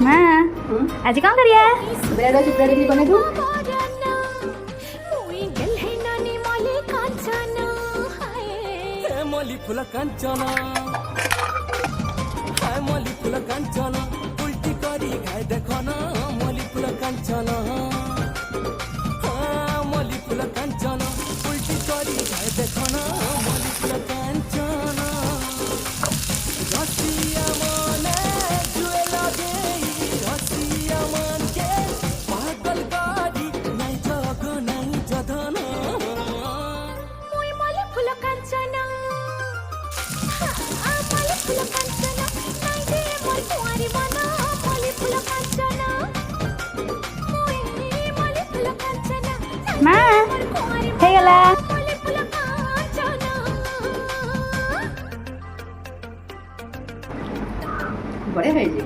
ମା ଆଜି କ'ଣ କରିବା? ବ୍ରେଡ୍ ଅଛି, ବ୍ରେଡ୍ ବି ବନେଇ ଦଉ। ମଲି ଫୁଲ କାଞ୍ଚନ, ମଲି ଫୁଲ କାଞ୍ଚନ, ଉଲ୍ଟି କରି ଖାଇ ଦେଖନ ମଲି ଫୁଲ କାଞ୍ଚନ, ମଲି ଫୁଲ କାଞ୍ଚନ, ଉଲ୍ଟି କରି ଖାଇ ଦେଖନ ମଲି ଫୁଲ କାଞ୍ଚନ। রসিয়া মনে জুয়ে লাগেই রসিয়া মনকে পাগল করি নাই জগ নাই যধন। মুই মলি ফুল কাঞ্চন মলি ফুল কাঞ্চন নাই দে মোর কুয়ারি মন মলি ফুল কাঞ্চন মুই মলি ফুল কাঞ্চন মা ହେଇଗଲା। মলি ফুল কাঞ্চন ବଢିଆ ହେଇଛି।